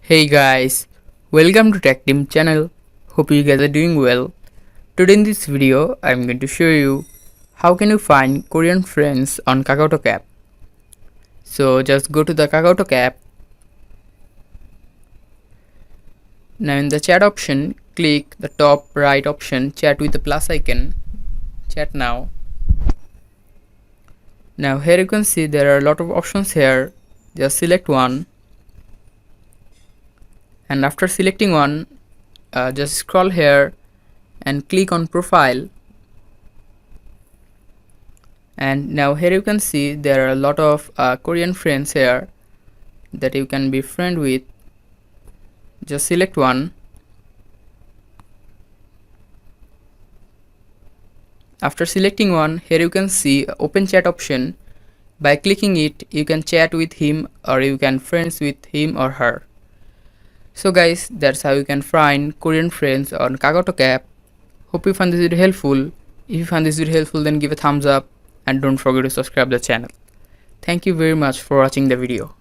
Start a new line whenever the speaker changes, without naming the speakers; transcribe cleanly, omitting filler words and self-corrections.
Hey guys, welcome to Tech Team channel. Hope you guys are doing well. Today in this video, I'm going to show you how can you find Korean friends on Kakaotalk app. So just go to the Kakaotalk app. Now in the chat option, click the top right option, chat with the plus icon, chat now. Now here you can see there are a lot of options here. Just select one. And after selecting one, just scroll here and click on profile. And now here you can see there are a lot of Korean friends here that you can be friend with. Just select one. After selecting one, here you can see open chat option. By clicking it, you can chat with him or you can friends with him or her. So guys, that's how you can find Korean friends on Kakaotalk app. Hope you found this video helpful. If you found this video helpful, then give a thumbs up and don't forget to subscribe the channel. Thank you very much for watching the video.